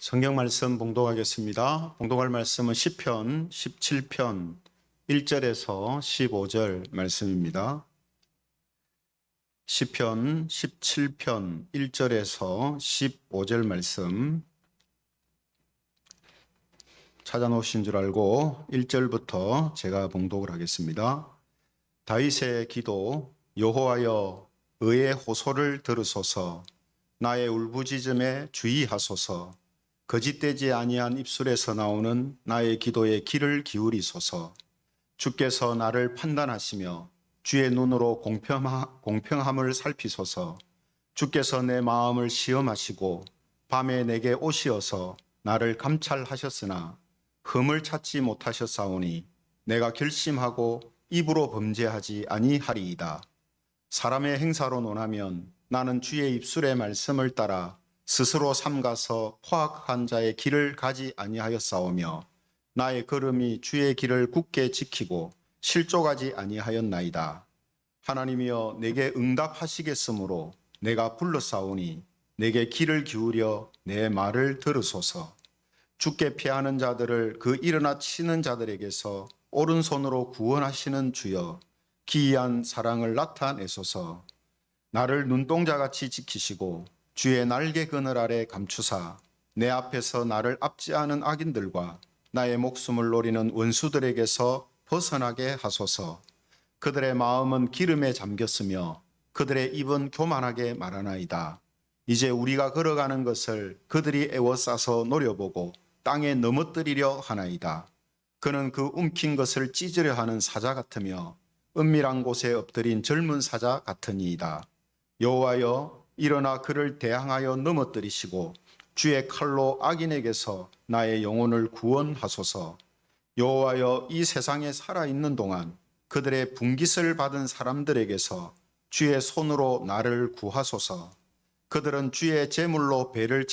성경 말씀 봉독하겠습니다. 봉독할 말씀은 시편 17편 1절에서 15절 말씀입니다. 시편 17편 1절에서 15절 말씀 찾아놓으신 줄 알고 1절부터 제가 봉독을 하겠습니다. 다윗의 기도. 여호와여, 의의 호소를 들으소서. 나의 울부짖음에 주의하소서. 거짓되지 아니한 입술에서 나오는 나의 기도에 귀를 기울이소서. 주께서 나를 판단하시며 주의 눈으로 공평함을 살피소서. 주께서 내 마음을 시험하시고 밤에 내게 오시어서 나를 감찰하셨으나 흠을 찾지 못하셨사오니 내가 결심하고 입으로 범죄하지 아니하리이다. 사람의 행사로 논하면 나는 주의 입술의 말씀을 따라 스스로 삼가서 포악한 자의 길을 가지 아니하였사오며 나의 걸음이 주의 길을 굳게 지키고 실족하지 아니하였나이다. 하나님이여, 내게 응답하시겠으므로 내가 불렀사오니 내게 귀를 기울여 내 말을 들으소서. 주께 피하는 자들을 그 일어나 치는 자들에게서 오른손으로 구원하시는 주여, 기이한 사랑을 나타내소서. 나를 눈동자같이 지키시고 주의 날개 그늘 아래 감추사 내 앞에서 나를 압제하는 악인들과 나의 목숨을 노리는 원수들에게서 벗어나게 하소서. 그들의 마음은 기름에 잠겼으며 그들의 입은 교만하게 말하나이다. 이제 우리가 걸어가는 것을 그들이 애워싸서 노려보고 땅에 넘어뜨리려 하나이다. 그는 그 움킨 것을 찢으려 하는 사자 같으며 은밀한 곳에 엎드린 젊은 사자 같으니이다. 여호와여, 일어나 그를 대항하여 넘어뜨리시고 주의 칼로 악인에게서 나의 영혼을 구원하소서. 여호와여, 이 세상에 살아있는 동안 그들의 분깃을 받은 사람들에게서 주의 손으로 나를 구하소서. 그들은 주의 제물로 배를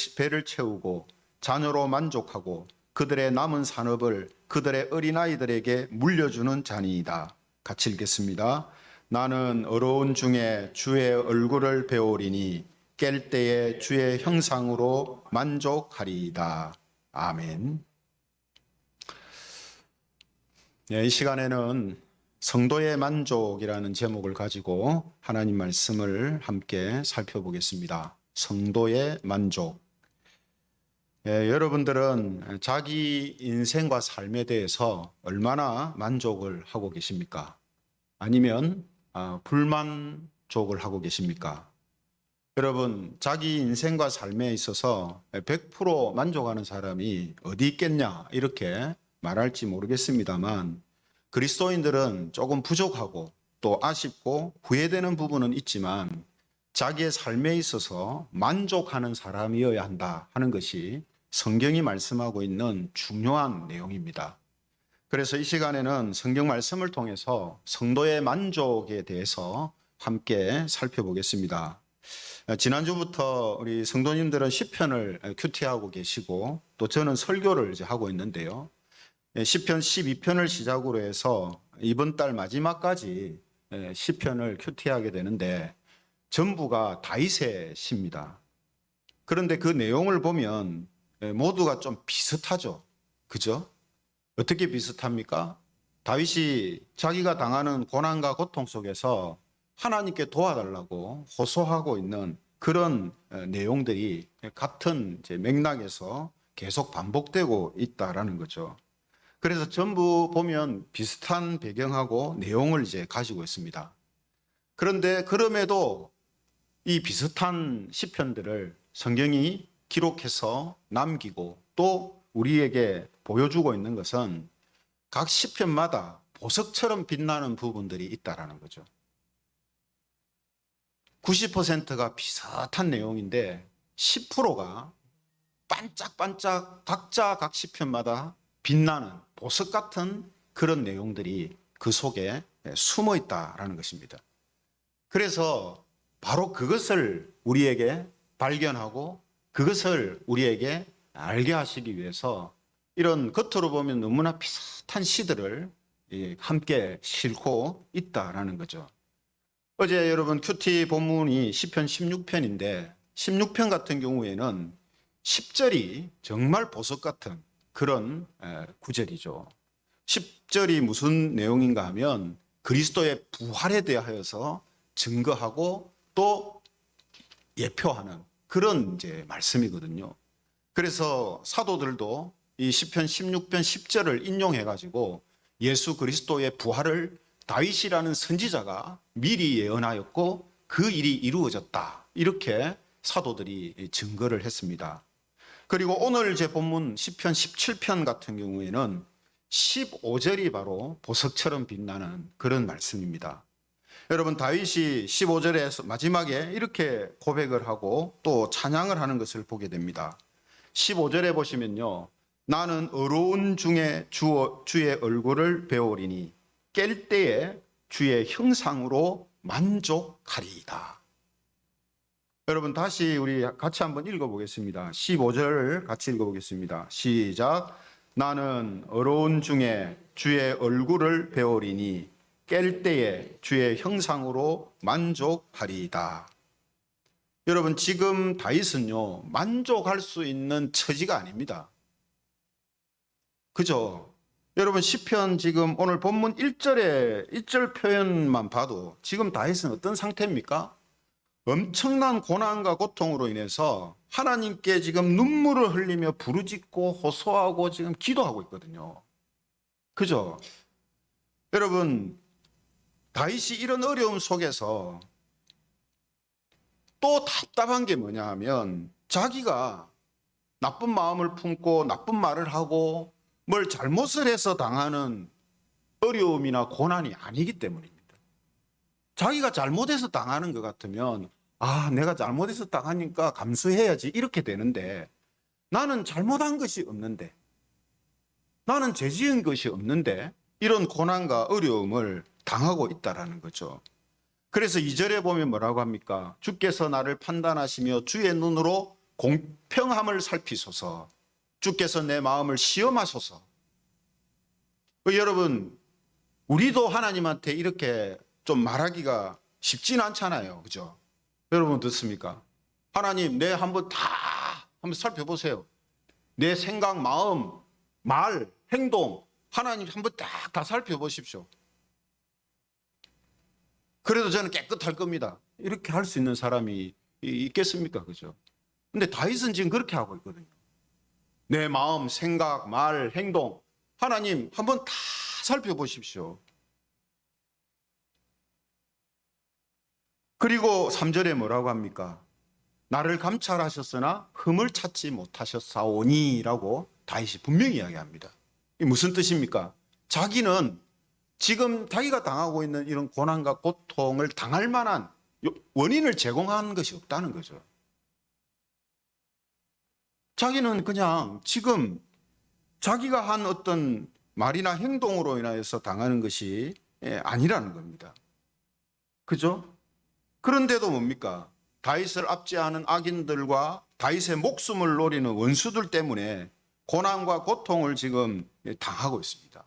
채우고 자녀로 만족하고 그들의 남은 산업을 그들의 어린아이들에게 물려주는 자니이다. 같이 읽겠습니다. 나는 어려운 중에 주의 얼굴을 배우리니 깰 때에 주의 형상으로 만족하리이다. 아멘. 이 시간에는 성도의 만족이라는 제목을 가지고 하나님 말씀을 함께 살펴보겠습니다. 성도의 만족. 여러분들은 자기 인생과 삶에 대해서 얼마나 만족을 하고 계십니까? 아니면 불만족을 하고 계십니까? 여러분, 자기 인생과 삶에 있어서 100% 만족하는 사람이 어디 있겠냐 이렇게 말할지 모르겠습니다만, 그리스도인들은 조금 부족하고 또 아쉽고 후회되는 부분은 있지만 자기의 삶에 있어서 만족하는 사람이어야 한다 하는 것이 성경이 말씀하고 있는 중요한 내용입니다. 그래서 이 시간에는 성경 말씀을 통해서 성도의 만족에 대해서 함께 살펴보겠습니다. 지난주부터 우리 성도님들은 시편을 큐티하고 계시고 또 저는 설교를 이제 하고 있는데요. 시편 12편을 시작으로 해서 이번 달 마지막까지 시편을 큐티하게 되는데 전부가 다윗의 시입니다. 그런데 그 내용을 보면 모두가 좀 비슷하죠. 그죠? 어떻게 비슷합니까? 다윗이 자기가 당하는 고난과 고통 속에서 하나님께 도와달라고 호소하고 있는 그런 내용들이 같은 맥락에서 계속 반복되고 있다라는 거죠. 그래서 전부 보면 비슷한 배경하고 내용을 이제 가지고 있습니다. 그런데 그럼에도 이 비슷한 시편들을 성경이 기록해서 남기고 또 우리에게 보여주고 있는 것은 각 시편마다 보석처럼 빛나는 부분들이 있다라는 거죠. 90%가 비슷한 내용인데 10%가 반짝반짝 각자 각 시편마다 빛나는 보석 같은 그런 내용들이 그 속에 숨어 있다라는 것입니다. 그래서 바로 그것을 우리에게 발견하고 그것을 우리에게 알게 하시기 위해서 이런 겉으로 보면 너무나 비슷한 시들을 함께 싣고 있다라는 거죠. 어제 여러분 큐티 본문이 시편 16편인데 16편 같은 경우에는 10절이 정말 보석 같은 그런 구절이죠. 10절이 무슨 내용인가 하면 그리스도의 부활에 대하여서 증거하고 또 예표하는 그런 이제 말씀이거든요. 그래서 사도들도 이 시편 16편 10절을 인용해 가지고 예수 그리스도의 부활을 다윗이라는 선지자가 미리 예언하였고 그 일이 이루어졌다. 이렇게 사도들이 증거를 했습니다. 그리고 오늘 제 본문 시편 17편 같은 경우에는 15절이 바로 보석처럼 빛나는 그런 말씀입니다. 여러분, 다윗이 15절에 마지막에 이렇게 고백을 하고 또 찬양을 하는 것을 보게 됩니다. 15절에 보시면요, 나는 어려운 중에 주의 얼굴을 배우리니 깰 때에 주의 형상으로 만족하리이다. 여러분, 다시 우리 같이 한번 읽어보겠습니다. 15절 같이 읽어보겠습니다. 시작. 나는 어려운 중에 주의 얼굴을 배우리니 깰 때에 주의 형상으로 만족하리이다. 여러분, 지금 다윗은요, 만족할 수 있는 처지가 아닙니다. 그죠? 여러분, 시편 지금 오늘 본문 1절에 1절 표현만 봐도 지금 다윗은 어떤 상태입니까? 엄청난 고난과 고통으로 인해서 하나님께 지금 눈물을 흘리며 부르짖고 호소하고 지금 기도하고 있거든요. 그죠? 여러분, 다윗이 이런 어려움 속에서 또 답답한 게 뭐냐 하면 자기가 나쁜 마음을 품고 나쁜 말을 하고 뭘 잘못을 해서 당하는 어려움이나 고난이 아니기 때문입니다. 자기가 잘못해서 당하는 것 같으면 내가 잘못해서 당하니까 감수해야지 이렇게 되는데, 나는 잘못한 것이 없는데, 나는 죄 지은 것이 없는데 이런 고난과 어려움을 당하고 있다라는 거죠. 그래서 2절에 보면 뭐라고 합니까? 주께서 나를 판단하시며 주의 눈으로 공평함을 살피소서. 주께서 내 마음을 시험하소서. 여러분, 우리도 하나님한테 이렇게 좀 말하기가 쉽지는 않잖아요. 그죠? 여러분 듣습니까? 하나님, 내 한번 살펴보세요. 내 생각, 마음, 말, 행동, 하나님 한번 다 살펴보십시오. 그래도 저는 깨끗할 겁니다. 이렇게 할 수 있는 사람이 있겠습니까? 그죠? 근데 다윗은 지금 그렇게 하고 있거든요. 내 마음, 생각, 말, 행동, 하나님 한번 다 살펴보십시오. 그리고 3절에 뭐라고 합니까? 나를 감찰하셨으나 흠을 찾지 못하셨사오니 라고 다윗이 분명히 이야기합니다. 이게 무슨 뜻입니까? 자기는 지금 자기가 당하고 있는 이런 고난과 고통을 당할 만한 원인을 제공한 것이 없다는 거죠. 자기는 그냥 지금 자기가 한 어떤 말이나 행동으로 인하여서 당하는 것이 아니라는 겁니다. 그죠? 그런데도 뭡니까? 다윗을 압제하는 악인들과 다윗의 목숨을 노리는 원수들 때문에 고난과 고통을 지금 당하고 있습니다.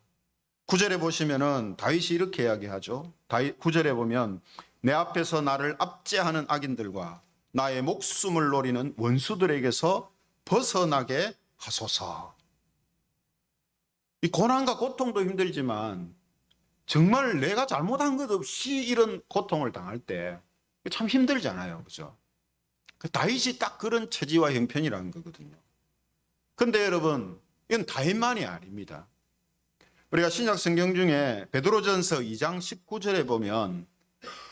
9절에 보시면은 다윗이 이렇게 이야기하죠. 9절에 보면 내 앞에서 나를 압제하는 악인들과 나의 목숨을 노리는 원수들에게서 벗어나게 하소서. 이 고난과 고통도 힘들지만 정말 내가 잘못한 것 없이 이런 고통을 당할 때 참 힘들잖아요. 그죠? 다윗이 딱 그런 처지와 형편이라는 거거든요. 근데 여러분, 이건 다윗만이 아닙니다. 우리가 신약 성경 중에 베드로전서 2장 19절에 보면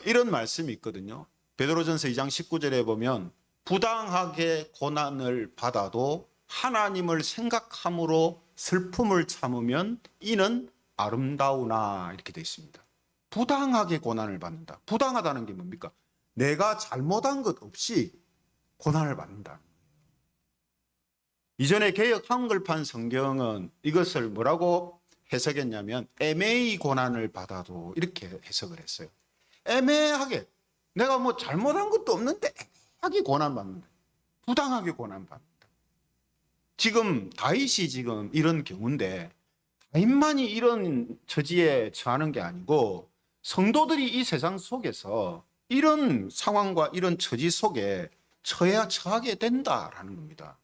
이런 말씀이 있거든요. 베드로전서 2장 19절에 보면 부당하게 고난을 받아도 하나님을 생각함으로 슬픔을 참으면 이는 아름다우나 이렇게 되어 있습니다. 부당하게 고난을 받는다. 부당하다는 게 뭡니까? 내가 잘못한 것 없이 고난을 받는다. 이전에 개역 한글판 성경은 이것을 뭐라고 해석했냐면 애매히 고난을 받아도 이렇게 해석을 했어요. 애매하게 내가 뭐 잘못한 것도 없는데 애매하게 고난받는다. 부당하게 고난받는다. 지금 다윗이 지금 이런 경우인데 다윗만이 이런 처지에 처하는 게 아니고 성도들이 이 세상 속에서 이런 상황과 이런 처지 속에 처하게 된다라는 겁니다.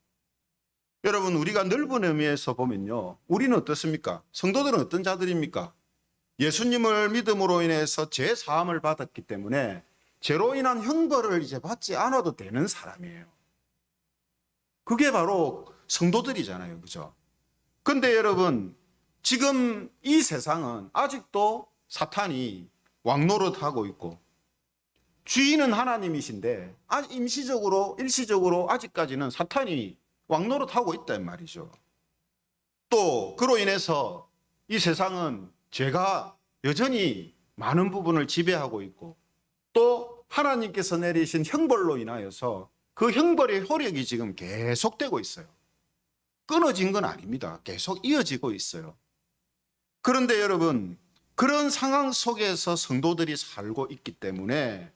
여러분, 우리가 넓은 의미에서 보면요, 우리는 어떻습니까? 성도들은 어떤 자들입니까? 예수님을 믿음으로 인해서 죄 사함을 받았기 때문에 죄로 인한 형벌을 이제 받지 않아도 되는 사람이에요. 그게 바로 성도들이잖아요. 그죠? 근데 여러분, 지금 이 세상은 아직도 사탄이 왕노릇하고 있고, 주인은 하나님이신데 임시적으로 일시적으로 아직까지는 사탄이 왕노릇하고 있단 말이죠. 또 그로 인해서 이 세상은 죄가 여전히 많은 부분을 지배하고 있고, 또 하나님께서 내리신 형벌로 인하여서 그 형벌의 효력이 지금 계속되고 있어요. 끊어진 건 아닙니다. 계속 이어지고 있어요. 그런데 여러분, 그런 상황 속에서 성도들이 살고 있기 때문에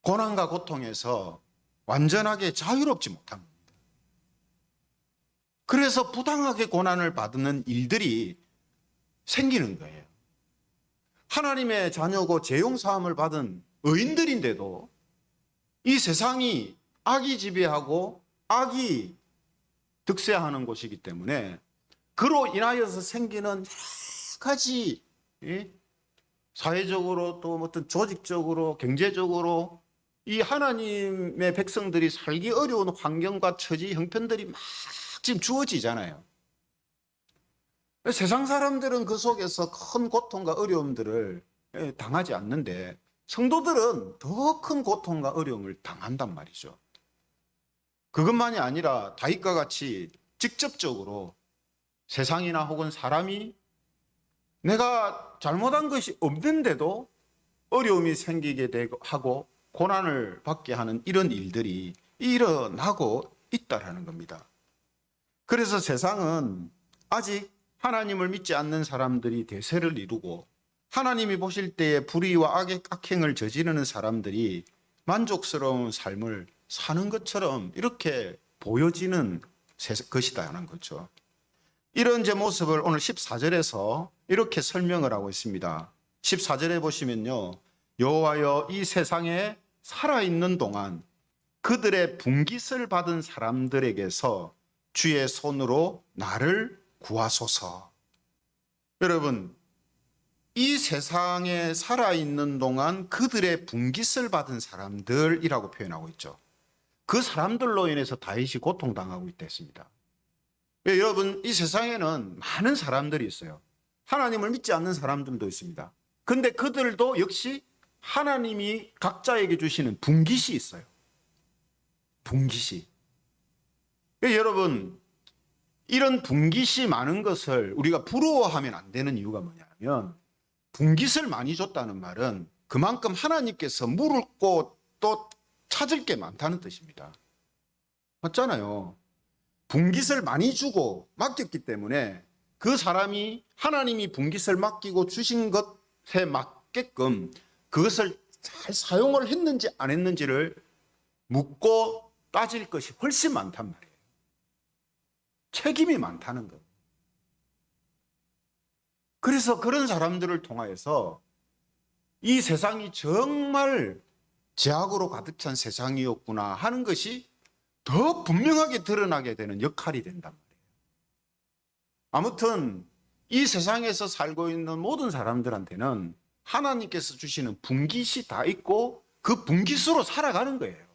고난과 고통에서 완전하게 자유롭지 못한 겁니다. 그래서 부당하게 고난을 받는 일들이 생기는 거예요. 하나님의 자녀고 죄용사함을 받은 의인들인데도 이 세상이 악이 지배하고 악이 득세하는 곳이기 때문에 그로 인하여서 생기는 여러 가지 사회적으로 또 어떤 조직적으로 경제적으로 이 하나님의 백성들이 살기 어려운 환경과 처지 형편들이 막 지금 주어지잖아요. 세상 사람들은 그 속에서 큰 고통과 어려움들을 당하지 않는데 성도들은 더 큰 고통과 어려움을 당한단 말이죠. 그것만이 아니라 다윗과 같이 직접적으로 세상이나 혹은 사람이 내가 잘못한 것이 없는데도 어려움이 생기게 되고 하고 고난을 받게 하는 이런 일들이 일어나고 있다라는 겁니다. 그래서 세상은 아직 하나님을 믿지 않는 사람들이 대세를 이루고 하나님이 보실 때에 불의와 악행을 저지르는 사람들이 만족스러운 삶을 사는 것처럼 이렇게 보여지는 것이다라는 거죠. 이런 제 모습을 오늘 14절에서 이렇게 설명을 하고 있습니다. 14절에 보시면요, 여호와여 이 세상에 살아있는 동안 그들의 분깃을 받은 사람들에게서 주의 손으로 나를 구하소서. 여러분, 이 세상에 살아있는 동안 그들의 분깃을 받은 사람들이라고 표현하고 있죠. 그 사람들로 인해서 다윗이 고통당하고 있다 했습니다. 여러분, 이 세상에는 많은 사람들이 있어요. 하나님을 믿지 않는 사람들도 있습니다. 근데 그들도 역시 하나님이 각자에게 주시는 분깃이 있어요. 분깃이. 여러분, 이런 분깃이 많은 것을 우리가 부러워하면 안 되는 이유가 뭐냐면, 분깃을 많이 줬다는 말은 그만큼 하나님께서 물고 또 찾을 게 많다는 뜻입니다. 맞잖아요. 분깃을 많이 주고 맡겼기 때문에 그 사람이 하나님이 분깃을 맡기고 주신 것에 맞게끔 그것을 잘 사용을 했는지 안 했는지를 묻고 따질 것이 훨씬 많단 말이에요. 책임이 많다는 것. 그래서 그런 사람들을 통하여서 이 세상이 정말 죄악으로 가득 찬 세상이었구나 하는 것이 더 분명하게 드러나게 되는 역할이 된단 말이에요. 아무튼 이 세상에서 살고 있는 모든 사람들한테는 하나님께서 주시는 분깃이 다 있고 그 분깃으로 살아가는 거예요.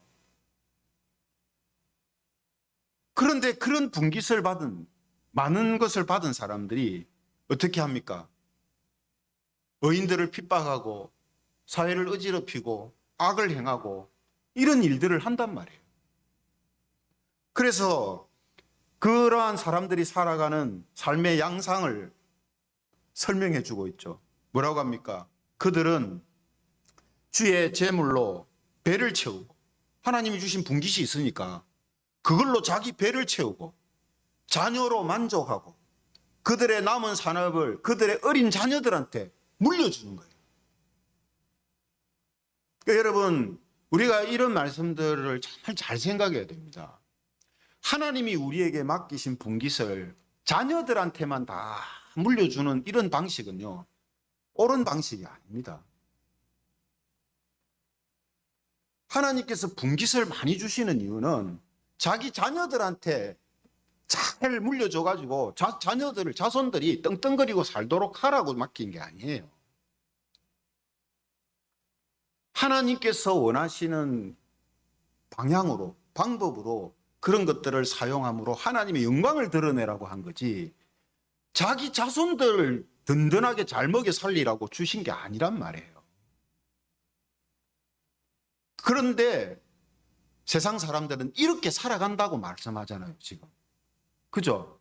그런데 그런 분깃을 받은, 많은 것을 받은 사람들이 어떻게 합니까? 의인들을 핍박하고 사회를 어지럽히고 악을 행하고 이런 일들을 한단 말이에요. 그래서 그러한 사람들이 살아가는 삶의 양상을 설명해 주고 있죠. 뭐라고 합니까? 그들은 주의 제물로 배를 채우고, 하나님이 주신 분깃이 있으니까 그걸로 자기 배를 채우고 자녀로 만족하고 그들의 남은 산업을 그들의 어린 자녀들한테 물려주는 거예요. 그러니까 여러분, 우리가 이런 말씀들을 정말 잘 생각해야 됩니다. 하나님이 우리에게 맡기신 분깃을 자녀들한테만 다 물려주는 이런 방식은요, 옳은 방식이 아닙니다. 하나님께서 분깃을 많이 주시는 이유는 자기 자녀들한테 잘 물려줘가지고 자녀들을 자손들이 떵떵거리고 살도록 하라고 맡긴 게 아니에요. 하나님께서 원하시는 방향으로, 방법으로 그런 것들을 사용함으로 하나님의 영광을 드러내라고 한 거지, 자기 자손들을 든든하게 잘 먹여 살리라고 주신 게 아니란 말이에요. 그런데 세상 사람들은 이렇게 살아간다고 말씀하잖아요, 지금. 그죠?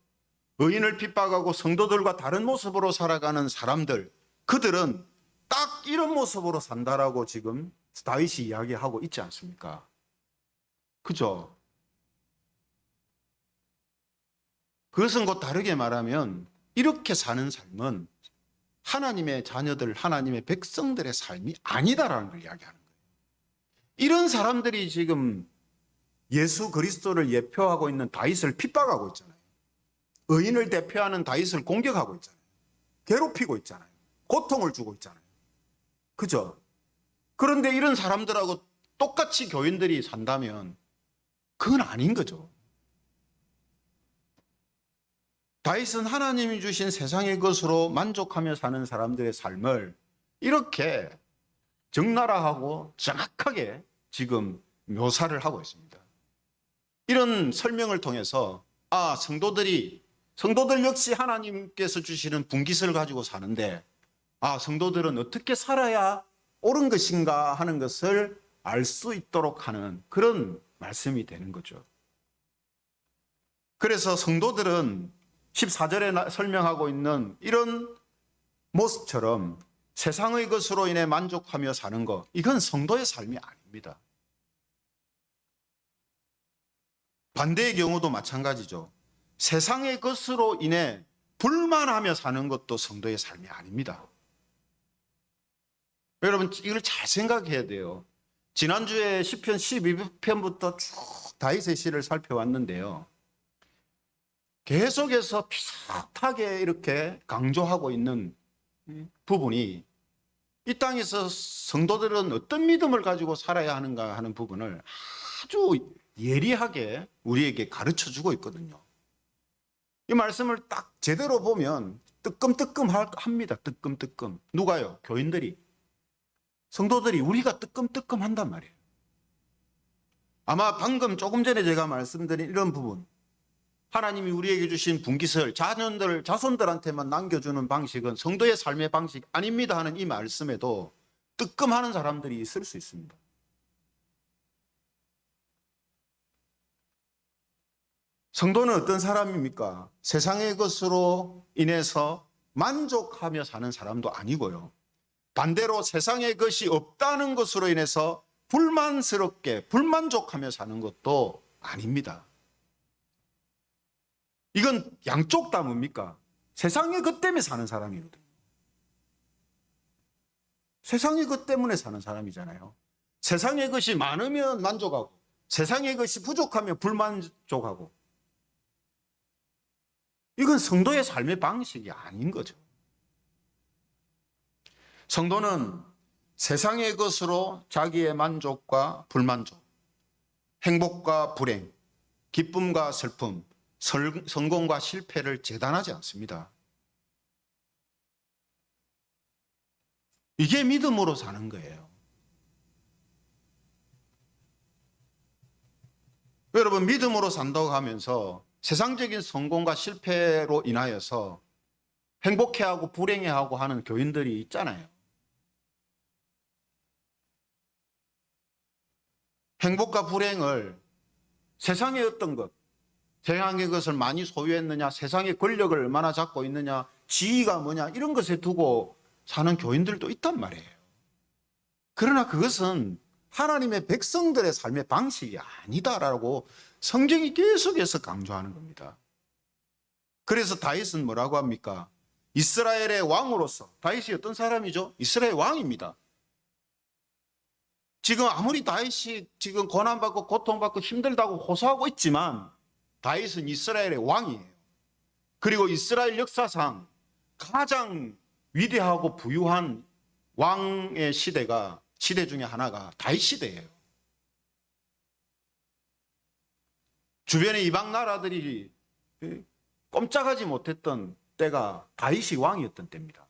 의인을 핍박하고 성도들과 다른 모습으로 살아가는 사람들, 그들은 딱 이런 모습으로 산다라고 지금 다윗이 이야기하고 있지 않습니까? 그죠? 그것은 곧 다르게 말하면 이렇게 사는 삶은 하나님의 자녀들, 하나님의 백성들의 삶이 아니다라는 걸 이야기하는 거예요. 이런 사람들이 지금 예수 그리스도를 예표하고 있는 다윗을 핍박하고 있잖아요. 의인을 대표하는 다윗을 공격하고 있잖아요. 괴롭히고 있잖아요. 고통을 주고 있잖아요. 그죠? 그런데 이런 사람들하고 똑같이 교인들이 산다면 그건 아닌 거죠. 다윗은 하나님이 주신 세상의 것으로 만족하며 사는 사람들의 삶을 이렇게 적나라하고 정확하게 지금 묘사를 하고 있습니다. 이런 설명을 통해서 성도들 역시 하나님께서 주시는 분깃을 가지고 사는데, 성도들은 어떻게 살아야 옳은 것인가 하는 것을 알 수 있도록 하는 그런 말씀이 되는 거죠. 그래서 성도들은 14절에 설명하고 있는 이런 모습처럼 세상의 것으로 인해 만족하며 사는 것, 이건 성도의 삶이 아닙니다. 반대의 경우도 마찬가지죠. 세상의 것으로 인해 불만하며 사는 것도 성도의 삶이 아닙니다. 여러분, 이걸 잘 생각해야 돼요. 지난주에 시편 12편부터 쭉 다윗의 시를 살펴왔는데요, 계속해서 비슷하게 이렇게 강조하고 있는 부분이, 이 땅에서 성도들은 어떤 믿음을 가지고 살아야 하는가 하는 부분을 아주 예리하게 우리에게 가르쳐 주고 있거든요. 이 말씀을 딱 제대로 보면 뜨끔뜨끔합니다. 뜨끔뜨끔. 누가요? 교인들이, 성도들이, 우리가 뜨끔뜨끔 한단 말이에요. 아마 방금 조금 전에 제가 말씀드린 이런 부분, 하나님이 우리에게 주신 분깃을 자손들한테만 남겨주는 방식은 성도의 삶의 방식 아닙니다 하는 이 말씀에도 뜨끔하는 사람들이 있을 수 있습니다. 성도는 어떤 사람입니까? 세상의 것으로 인해서 만족하며 사는 사람도 아니고요, 반대로 세상의 것이 없다는 것으로 인해서 불만족하며 사는 것도 아닙니다. 이건 양쪽 다 뭡니까? 세상의 것 때문에 사는 사람이거든요. 세상의 것 때문에 사는 사람이잖아요. 세상의 것이 많으면 만족하고 세상의 것이 부족하면 불만족하고, 이건 성도의 삶의 방식이 아닌 거죠. 성도는 세상의 것으로 자기의 만족과 불만족, 행복과 불행, 기쁨과 슬픔, 성공과 실패를 재단하지 않습니다. 이게 믿음으로 사는 거예요. 여러분, 믿음으로 산다고 하면서 세상적인 성공과 실패로 인하여서 행복해하고 불행해하고 하는 교인들이 있잖아요. 행복과 불행을 세상의 어떤 것, 세상의 것을 많이 소유했느냐, 세상의 권력을 얼마나 잡고 있느냐, 지위가 뭐냐, 이런 것에 두고 사는 교인들도 있단 말이에요. 그러나 그것은 하나님의 백성들의 삶의 방식이 아니다라고 성경이 계속해서 강조하는 겁니다. 그래서 다윗은 뭐라고 합니까? 이스라엘의 왕으로서, 다윗이 어떤 사람이죠? 이스라엘 왕입니다. 지금 아무리 다윗이 지금 고난받고 고통받고 힘들다고 호소하고 있지만 다윗은 이스라엘의 왕이에요. 그리고 이스라엘 역사상 가장 위대하고 부유한 왕의 시대 중에 하나가 다윗 시대예요. 주변의 이방 나라들이 꼼짝하지 못했던 때가 다윗이 왕이었던 때입니다.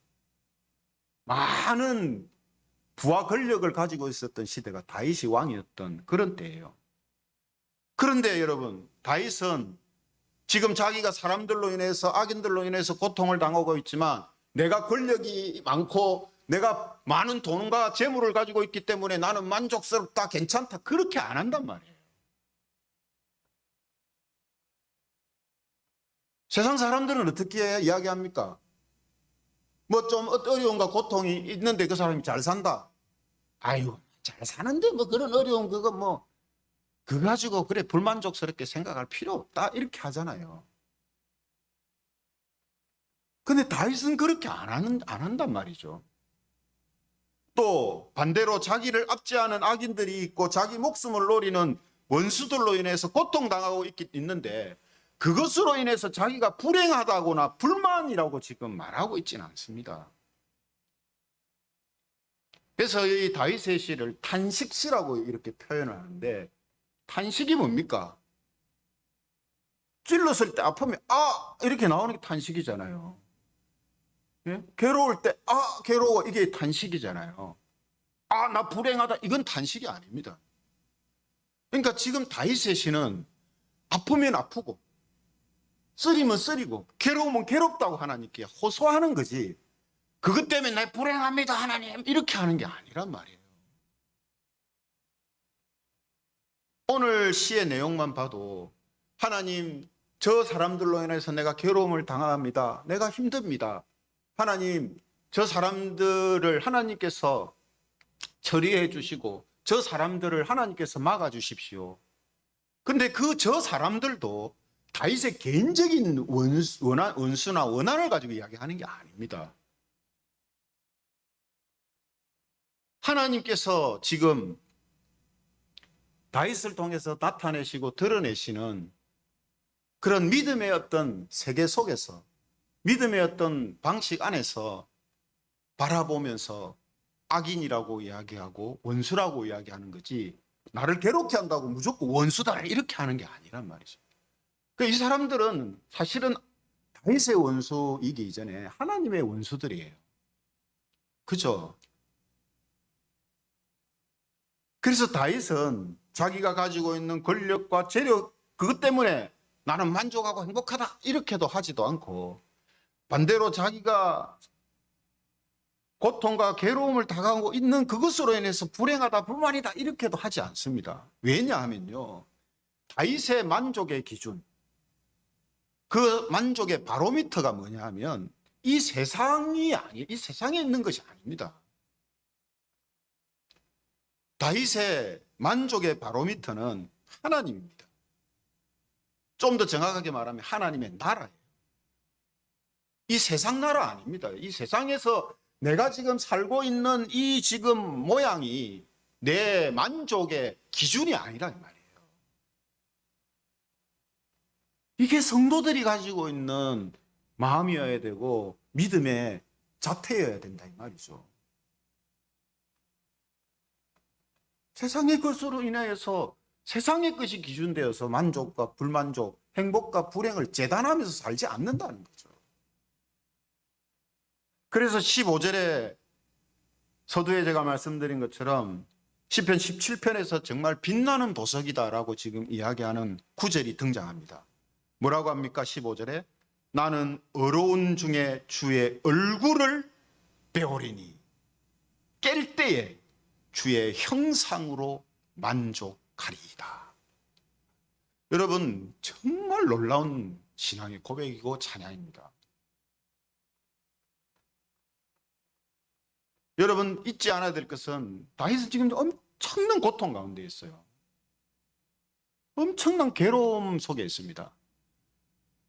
많은 부와 권력을 가지고 있었던 시대가 다윗이 왕이었던 그런 때예요. 그런데 여러분, 다윗은 지금 자기가 사람들로 인해서, 악인들로 인해서 고통을 당하고 있지만 내가 권력이 많고 내가 많은 돈과 재물을 가지고 있기 때문에 나는 만족스럽다, 괜찮다, 그렇게 안 한단 말이에요. 세상 사람들은 어떻게 이야기합니까? 뭐 좀 어려움과 고통이 있는데 그 사람이 잘 산다. 아유, 잘 사는데 뭐 그런 어려움 그거 뭐 그거 가지고 그래 불만족스럽게 생각할 필요 없다, 이렇게 하잖아요. 근데 다윗은 그렇게 안 한단 말이죠. 또 반대로 자기를 압제하는 악인들이 있고 자기 목숨을 노리는 원수들로 인해서 고통당하고 있는데 그것으로 인해서 자기가 불행하다거나 불만이라고 지금 말하고 있지는 않습니다. 그래서 이 다윗의 시를 탄식시라고 이렇게 표현을 하는데, 탄식이 뭡니까? 찔렀을 때 아프면 아 이렇게 나오는 게 탄식이잖아요. 예? 괴로울 때 아 괴로워, 이게 탄식이잖아요. 아 나 불행하다, 이건 탄식이 아닙니다. 그러니까 지금 다윗의 시는 아프면 아프고 쓰리면 쓰리고 괴로우면 괴롭다고 하나님께 호소하는 거지, 그것 때문에 나 불행합니다 하나님 이렇게 하는 게 아니란 말이에요. 오늘 시의 내용만 봐도 하나님, 저 사람들로 인해서 내가 괴로움을 당합니다, 내가 힘듭니다, 하나님 저 사람들을 하나님께서 처리해 주시고 저 사람들을 하나님께서 막아 주십시오. 근데 그 저 사람들도 다윗의 개인적인 원수나 원한을 가지고 이야기하는 게 아닙니다. 하나님께서 지금 다윗을 통해서 나타내시고 드러내시는 그런 믿음의 어떤 세계 속에서, 믿음의 어떤 방식 안에서 바라보면서 악인이라고 이야기하고 원수라고 이야기하는 거지, 나를 괴롭게 한다고 무조건 원수다 이렇게 하는 게 아니란 말이죠. 이 사람들은 사실은 다윗의 원수이기 이전에 하나님의 원수들이에요. 그죠? 그래서 다윗은 자기가 가지고 있는 권력과 재력, 그것 때문에 나는 만족하고 행복하다 이렇게도 하지도 않고, 반대로 자기가 고통과 괴로움을 당하고 있는 그것으로 인해서 불행하다, 불만이다 이렇게도 하지 않습니다. 왜냐하면요, 다윗의 만족의 기준, 그 만족의 바로미터가 뭐냐 하면 이 세상에 있는 것이 아닙니다. 다윗의 만족의 바로미터는 하나님입니다. 좀 더 정확하게 말하면 하나님의 나라예요. 이 세상 나라 아닙니다. 이 세상에서 내가 지금 살고 있는 이 지금 모양이 내 만족의 기준이 아니란 말이에요. 이게 성도들이 가지고 있는 마음이어야 되고 믿음의 자태여야 된다 이 말이죠. 세상의 것으로 인하여서 세상의 것이 기준되어서 만족과 불만족, 행복과 불행을 재단하면서 살지 않는다는 거죠. 그래서 15절에 서두에 제가 말씀드린 것처럼 시편 17편에서 정말 빛나는 보석이다라고 지금 이야기하는 구절이 등장합니다. 뭐라고 합니까? 15절에 나는 어려운 중에 주의 얼굴을 배우리니 깰 때에 주의 형상으로 만족하리이다. 여러분, 정말 놀라운 신앙의 고백이고 찬양입니다. 여러분 잊지 않아야 될 것은 다윗은 지금 엄청난 고통 가운데 있어요. 엄청난 괴로움 속에 있습니다.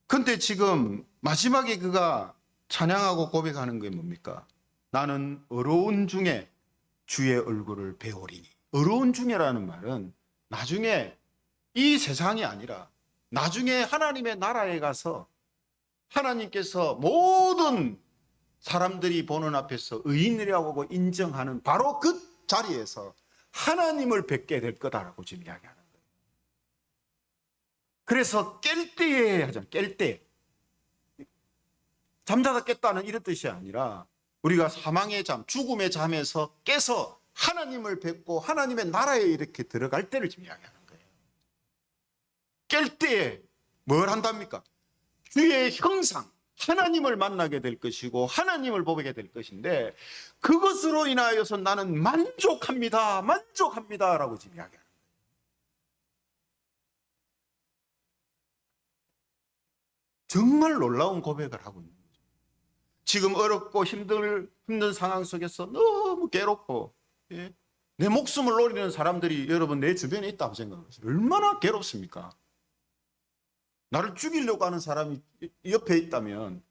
그런데 지금 마지막에 그가 찬양하고 고백하는 게 뭡니까? 나는 어려운 중에 주의 얼굴을 배우리니. 어려운 중에라는 말은 나중에 이 세상이 아니라 나중에 하나님의 나라에 가서 하나님께서 모든 사람들이 보는 앞에서 의인이라고 인정하는 바로 그 자리에서 하나님을 뵙게 될 거다라고 지금 이야기하는 거예요. 그래서 깰 때에 하잖아요. 깰 때. 잠자다 깼다는 이런 뜻이 아니라 우리가 사망의 잠, 죽음의 잠에서 깨서 하나님을 뵙고 하나님의 나라에 이렇게 들어갈 때를 지금 이야기하는 거예요. 깰 때에 뭘 한답니까? 주의 형상, 하나님을 만나게 될 것이고 하나님을 보게 될 것인데 그것으로 인하여서 나는 만족합니다. 만족합니다. 라고 지금 이야기하는 거예요. 정말 놀라운 고백을 하고 있는 거죠. 지금 어렵고 힘든 상황 속에서 너무 괴롭고 내 목숨을 노리는 사람들이 여러분 내 주변에 있다고 생각하세요. 얼마나 괴롭습니까? 나를 죽이려고 하는 사람이 옆에 있다면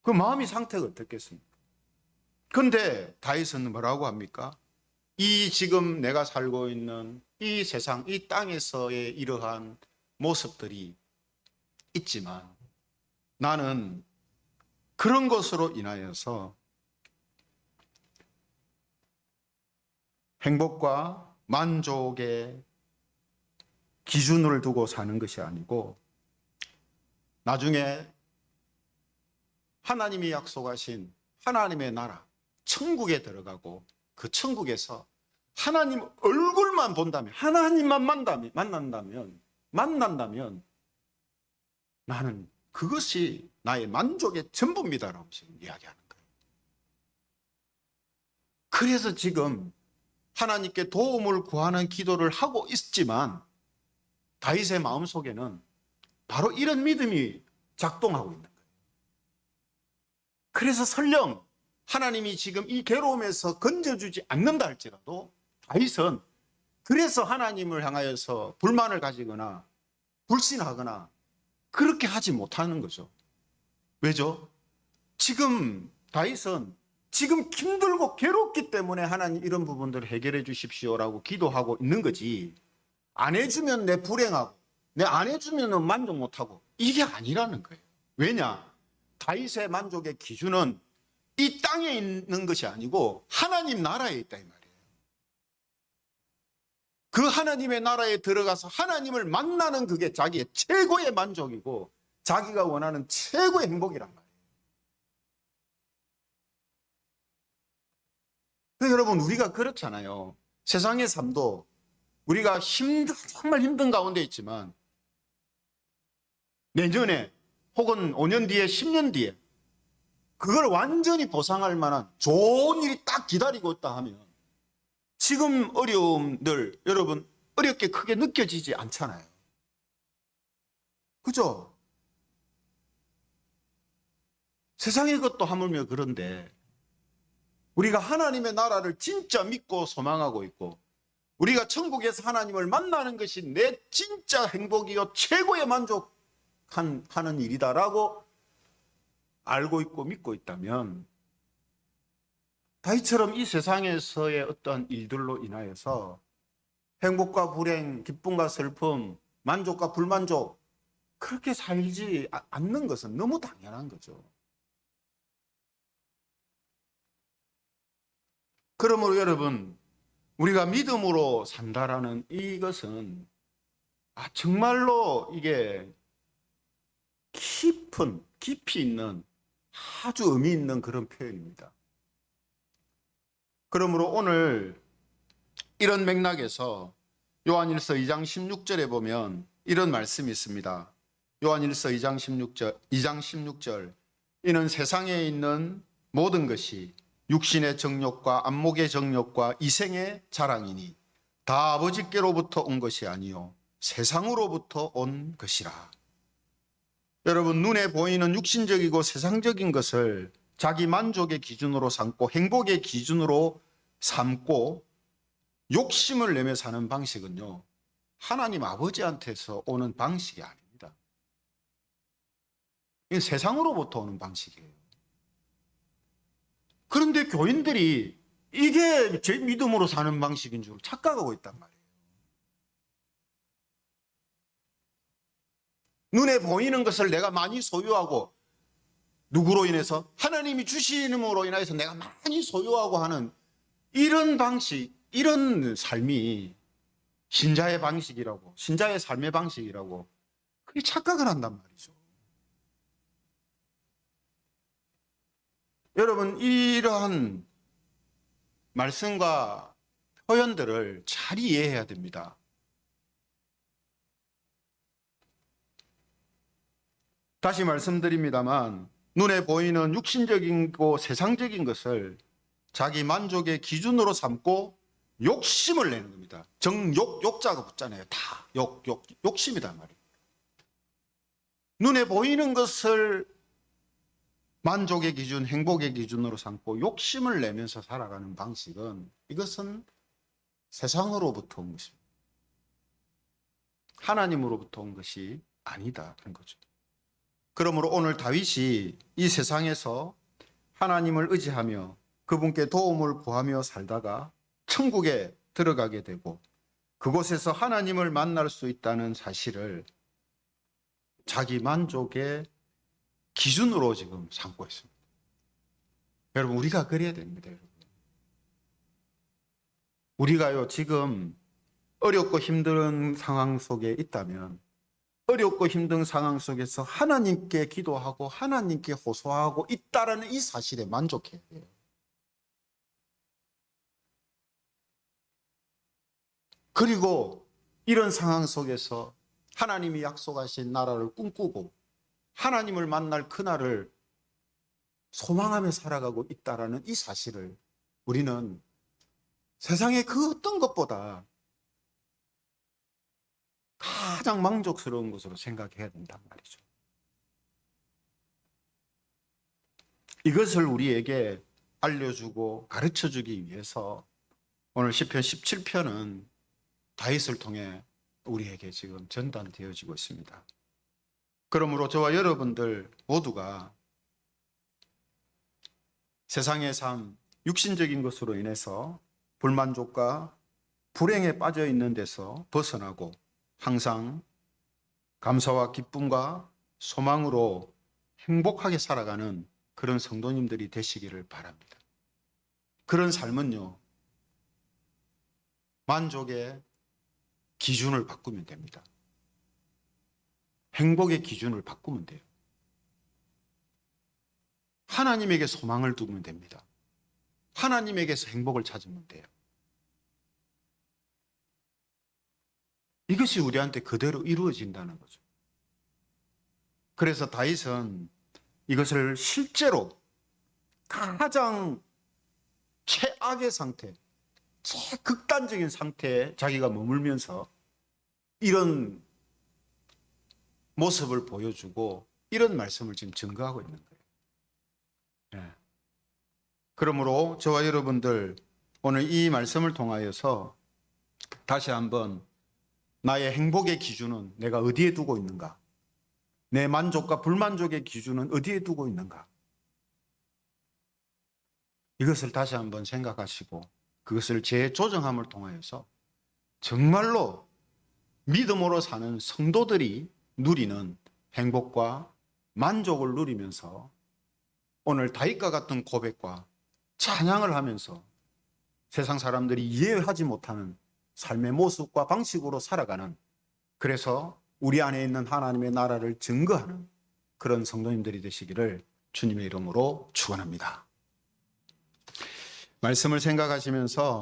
그 마음의 상태가 어떻겠습니까? 그런데 다윗은 뭐라고 합니까? 이 지금 내가 살고 있는 이 세상, 이 땅에서의 이러한 모습들이 있지만 나는 그런 것으로 인하여서 행복과 만족의 기준을 두고 사는 것이 아니고 나중에 하나님이 약속하신 하나님의 나라 천국에 들어가고 그 천국에서 하나님 얼굴만 본다면 하나님만 만난다면 나는 그것이 나의 만족의 전부입니다라고 지금 이야기하는 거예요. 그래서 지금 하나님께 도움을 구하는 기도를 하고 있지만 다윗의 마음속에는 바로 이런 믿음이 작동하고 있는 거예요. 그래서 설령 하나님이 지금 이 괴로움에서 건져주지 않는다 할지라도 다윗은 그래서 하나님을 향하여서 불만을 가지거나 불신하거나 그렇게 하지 못하는 거죠. 왜죠? 지금 다윗은 지금 힘들고 괴롭기 때문에 하나님 이런 부분들을 해결해 주십시오라고 기도하고 있는 거지 안 해주면 내 불행하고 내 안 해주면 만족 못하고 이게 아니라는 거예요. 왜냐? 다윗의 만족의 기준은 이 땅에 있는 것이 아니고 하나님 나라에 있다 이 말이에요. 그 하나님의 나라에 들어가서 하나님을 만나는 그게 자기의 최고의 만족이고 자기가 원하는 최고의 행복이란 말이에요. 여러분 우리가 그렇잖아요. 세상의 삶도 우리가 정말 힘든 가운데 있지만 내년에 혹은 5년 뒤에 10년 뒤에 그걸 완전히 보상할 만한 좋은 일이 딱 기다리고 있다 하면 지금 어려움들 여러분 어렵게 크게 느껴지지 않잖아요. 그죠? 세상의 것도 하물며 그런데 우리가 하나님의 나라를 진짜 믿고 소망하고 있고 우리가 천국에서 하나님을 만나는 것이 내 진짜 행복이요 최고의 만족하는 일이다라고 알고 있고 믿고 있다면 다윗처럼 이 세상에서의 어떤 일들로 인하여서 행복과 불행, 기쁨과 슬픔, 만족과 불만족 그렇게 살지 않는 것은 너무 당연한 거죠. 그러므로 여러분 우리가 믿음으로 산다라는 이것은 정말로 이게 깊이 있는 아주 의미 있는 그런 표현입니다. 그러므로 오늘 이런 맥락에서 요한일서 2장 16절에 보면 이런 말씀이 있습니다. 요한일서 2장 16절 이는 세상에 있는 모든 것이 육신의 정욕과 안목의 정욕과 이생의 자랑이니 다 아버지께로부터 온 것이 아니요 세상으로부터 온 것이라. 여러분 눈에 보이는 육신적이고 세상적인 것을 자기 만족의 기준으로 삼고 행복의 기준으로 삼고 욕심을 내며 사는 방식은요 하나님 아버지한테서 오는 방식이 아닙니다. 이게 세상으로부터 오는 방식이에요. 그런데 교인들이 이게 제 믿음으로 사는 방식인 줄 착각하고 있단 말이에요. 눈에 보이는 것을 내가 많이 소유하고 누구로 인해서? 하나님이 주시는으로 인해서 내가 많이 소유하고 하는 이런 방식, 이런 삶이 신자의 방식이라고, 신자의 삶의 방식이라고 그게 착각을 한단 말이죠. 여러분, 이러한 말씀과 표현들을 잘 이해해야 됩니다. 다시 말씀드립니다만 눈에 보이는 육신적이고 세상적인 것을 자기 만족의 기준으로 삼고 욕심을 내는 겁니다. 정욕, 욕자가 붙잖아요. 다 욕심이다 말이에요. 눈에 보이는 것을 만족의 기준, 행복의 기준으로 삼고 욕심을 내면서 살아가는 방식은, 이것은 세상으로부터 온 것입니다. 하나님으로부터 온 것이 아니다 하는 거죠. 그러므로 오늘 다윗이 이 세상에서 하나님을 의지하며 그분께 도움을 구하며 살다가 천국에 들어가게 되고 그곳에서 하나님을 만날 수 있다는 사실을 자기 만족의 기준으로 지금 삼고 있습니다. 여러분, 우리가 그래야 됩니다. 여러분. 우리가요, 지금 어렵고 힘든 상황 속에 있다면 어렵고 힘든 상황 속에서 하나님께 기도하고 하나님께 호소하고 있다라는 이 사실에 만족해야 돼요. 그리고 이런 상황 속에서 하나님이 약속하신 나라를 꿈꾸고 하나님을 만날 그날을 소망하며 살아가고 있다라는 이 사실을 우리는 세상의 그 어떤 것보다 가장 만족스러운 것으로 생각해야 된단 말이죠. 이것을 우리에게 알려주고 가르쳐주기 위해서 오늘 시편 17편은 다윗을 통해 우리에게 지금 전달되어지고 있습니다. 그러므로 저와 여러분들 모두가 세상의 삶, 육신적인 것으로 인해서 불만족과 불행에 빠져 있는 데서 벗어나고 항상 감사와 기쁨과 소망으로 행복하게 살아가는 그런 성도님들이 되시기를 바랍니다. 그런 삶은요, 만족의 기준을 바꾸면 됩니다. 행복의 기준을 바꾸면 돼요. 하나님에게 소망을 두면 됩니다. 하나님에게서 행복을 찾으면 돼요. 이것이 우리한테 그대로 이루어진다는 거죠. 그래서 다윗은 이것을 실제로 가장 최악의 상태, 최극단적인 상태에 자기가 머물면서 이런 모습을 보여주고 이런 말씀을 지금 증거하고 있는 거예요. 네. 그러므로 저와 여러분들 오늘 이 말씀을 통하여서 다시 한번 나의 행복의 기준은 내가 어디에 두고 있는가? 내 만족과 불만족의 기준은 어디에 두고 있는가? 이것을 다시 한번 생각하시고 그것을 재조정함을 통하여서 정말로 믿음으로 사는 성도들이 누리는 행복과 만족을 누리면서 오늘 다윗과 같은 고백과 찬양을 하면서 세상 사람들이 이해하지 못하는 삶의 모습과 방식으로 살아가는, 그래서 우리 안에 있는 하나님의 나라를 증거하는 그런 성도님들이 되시기를 주님의 이름으로 축원합니다. 말씀을 생각하시면서